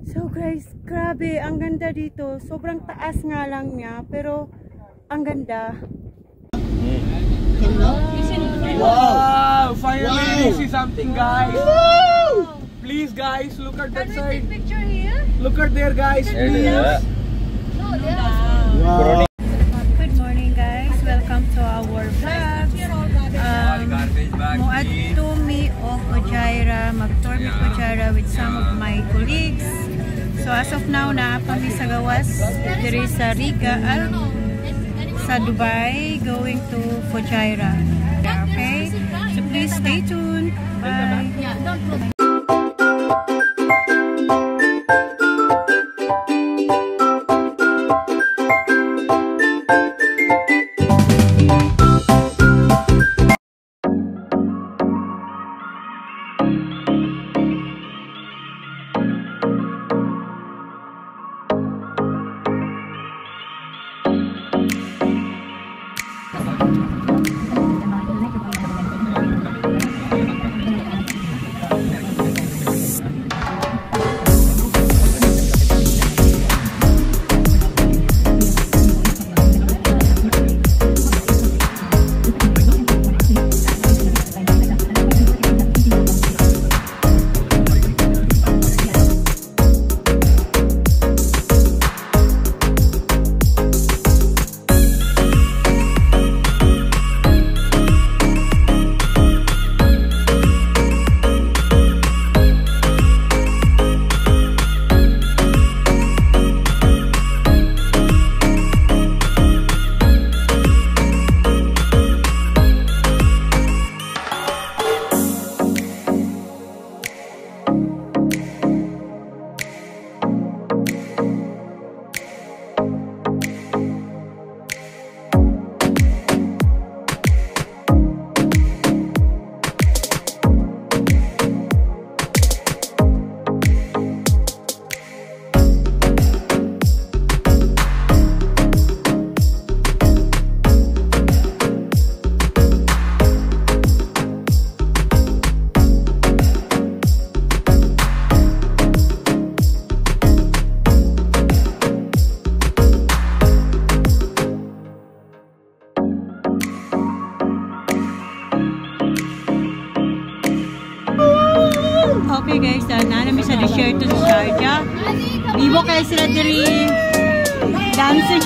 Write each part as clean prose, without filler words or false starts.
So guys, grabe, ang ganda dito. Sobrang taas nga lang niya, pero ang ganda. Wow! Finally, we see something, guys. Please, guys, look at that side. Can we take picture here? Look at there, guys. Please. No, they are. Good morning, guys. Welcome to our vlog. Muad to me of Fujairah, mag-tour with Fujairah with some of my colleagues. So as of now, naapami sa gawas diri sa Riga at sa Dubai, going to Fujairah. Okay? So please stay tuned. Bye. Okay guys, namin sa desierto sa Sharjah. Bibo kayo sila diri dancing.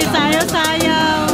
Sayaw-sayaw.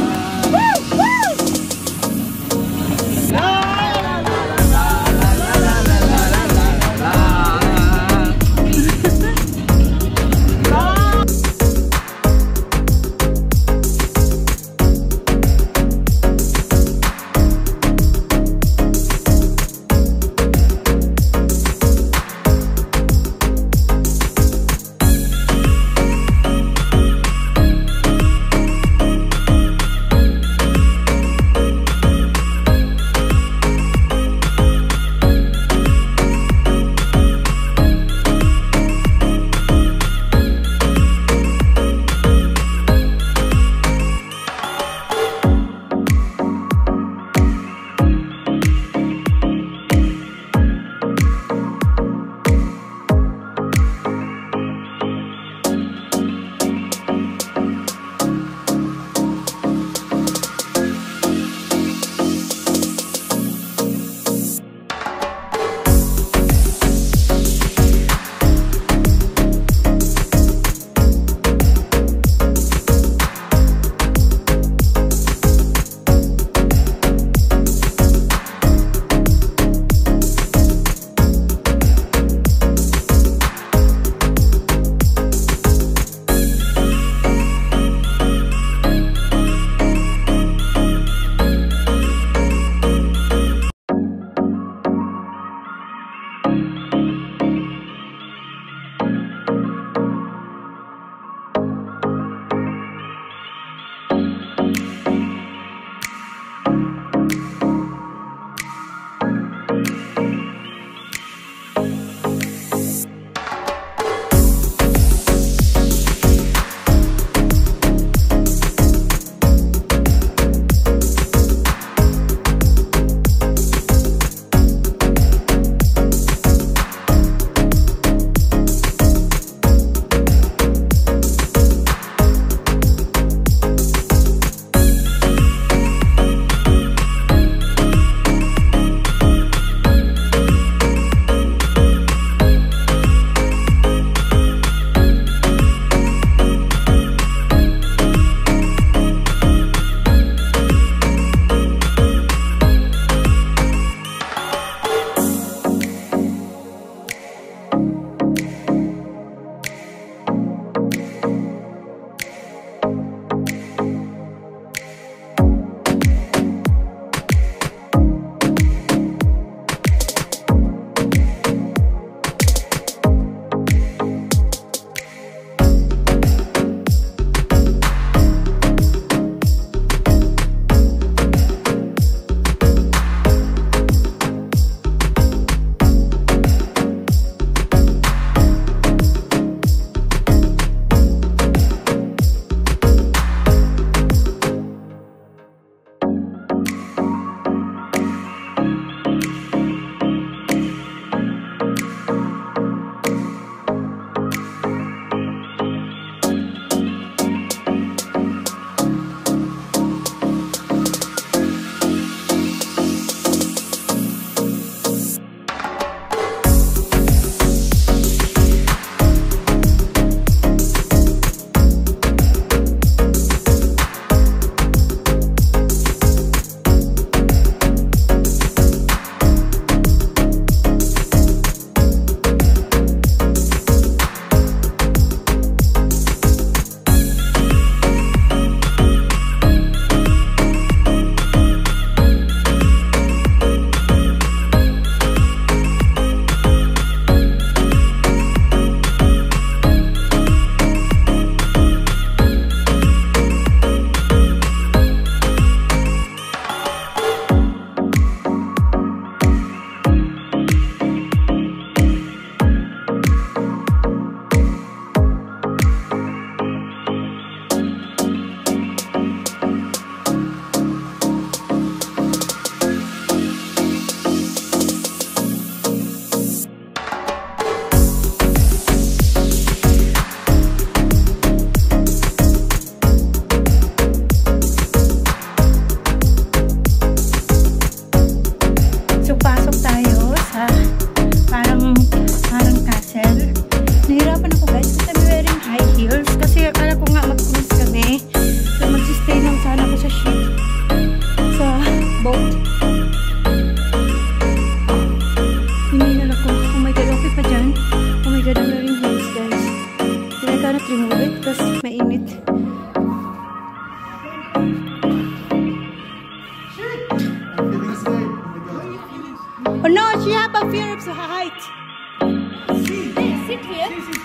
Sit here. Sit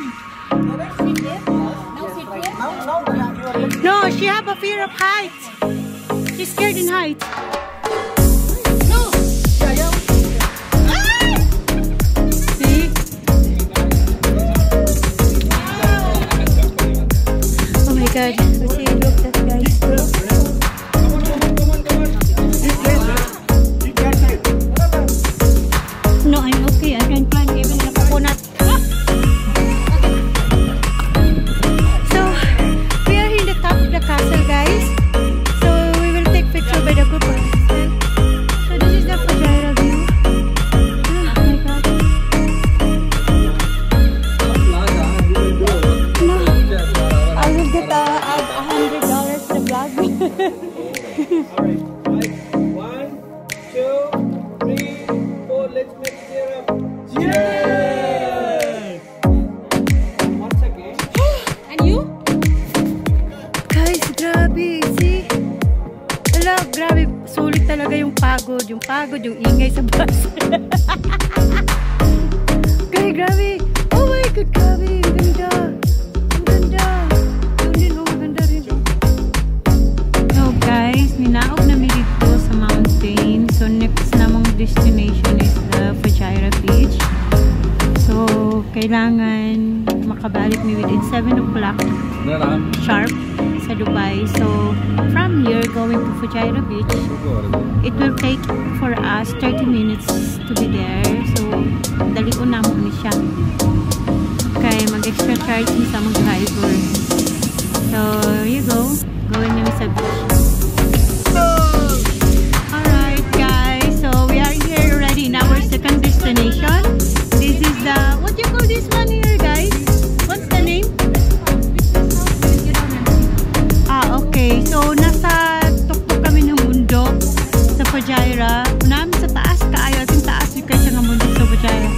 here. Now sit here. No, she have a fear of heights. She's scared in heights. No. See? Oh my God. See, look, that guy. No, I'm okay. I can climb even in a coconut. So, we are in the top of the castle, guys. So, we will take picture by the group. So, this is the Fujairah view. Oh my God. No, I will get add $100 to the vlog. Alright, 1, 2, 3, 4, let's make cheer up. Cheers! Once again. And you? Guys, grabe. See? Wala, grabe. Sulit talaga yung pagod. Yung pagod, yung ingay sa bus. Guys, grabe. Oh my God, grabe. Ang ganda. Ang ganda. Yung din, oh, maganda rin. So guys, ninaog namin dito sa mountain. So next namang destination is the Fujairah Beach. So, kailangan makabalik mi within 7 o'clock sharp sa Dubai. So, from here, going to Fujairah Beach, it will take for us 30 minutes to be there. So, dalion na mo ni siya. Kaya mag-extra charge ni sa mga driver. So, you go. Going na sa beach. Alright guys, so we are here already in our second destination. This is the, what do you call this one here guys? What's the name? Ah, okay. So, nasa tuktok kami ng bundok sa Fujairah. Namin sa taas kaayo. Ating taas yung kasi ng bundok sa Fujairah.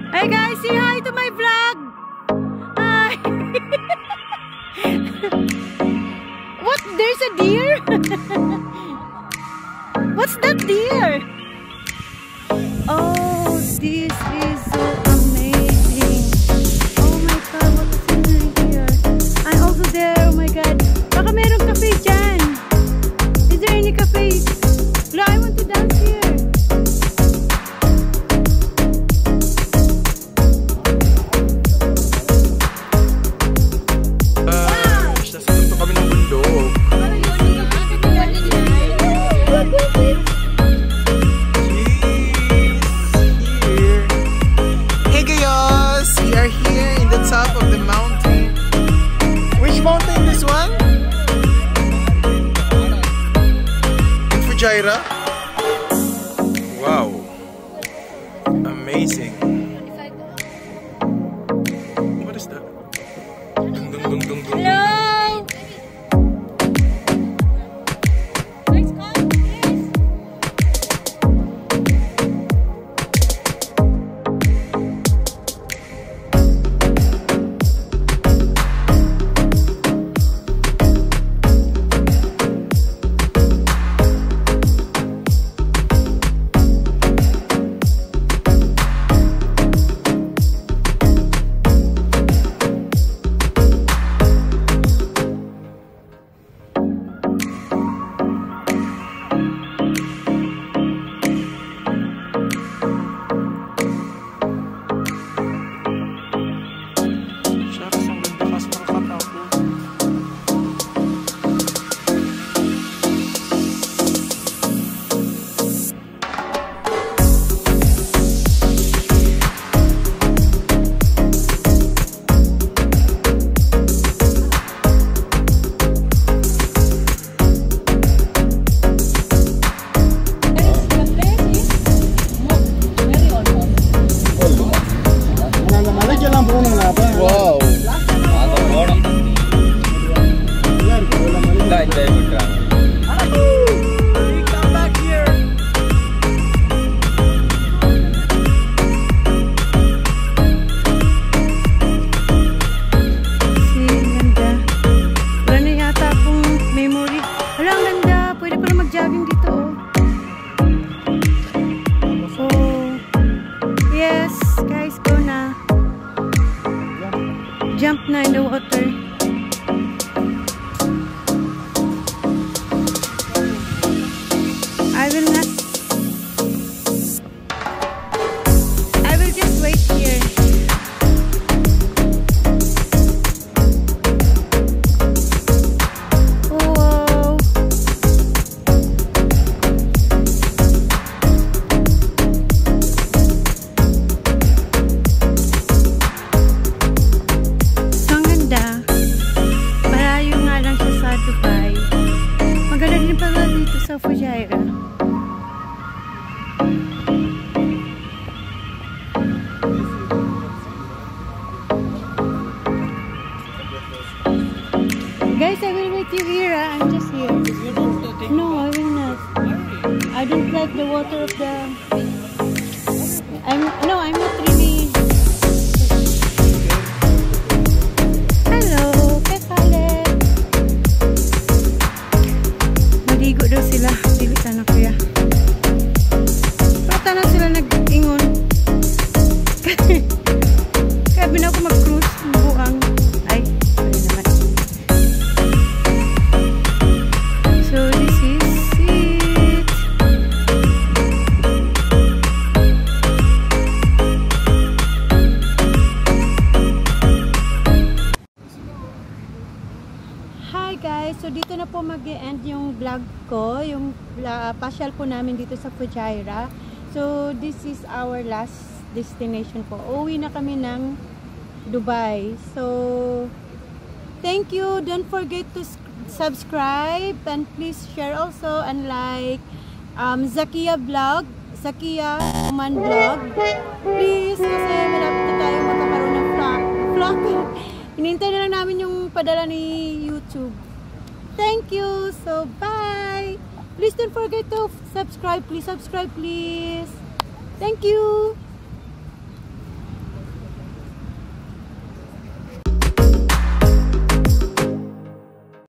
Hey guys, say hi to my vlog. Hi. What? There's a deer? What's that deer? Oh, this is so amazing. Oh my God, what is in here? I'm also there. Oh my God. Baka merong cafe dyan. Is there any cafe? No, I want to dance here. Fujairah. Wow, amazing. What is that? Dung, dung, dung, dung, dung. Hello. If you hear, I'm just here. You don't take No, I will not. I don't like the water of the... I'm not really... Hello, kay Caleb. Maligo daw sila. Dili sana kuya. Bata na sila nag-ingon. Kaya bin ako mag-cruise. Buang. Ay, sorry naman. So this is it. Hi guys! So dito na po mag-e-end yung vlog ko. Yung pasyal po namin dito sa Fujairah. So this is our last destination po. Uwi na kami ng Dubai. So thank you. Don't forget to subscribe and please share also and like Zakia vlog, Zakia Oman vlog. Please kasi malapit na tayo magkakaroon ng vlog. Hinintay na lang namin yung padala ni YouTube. Thank you. So bye. Please don't forget to subscribe. Please subscribe please. Thank you.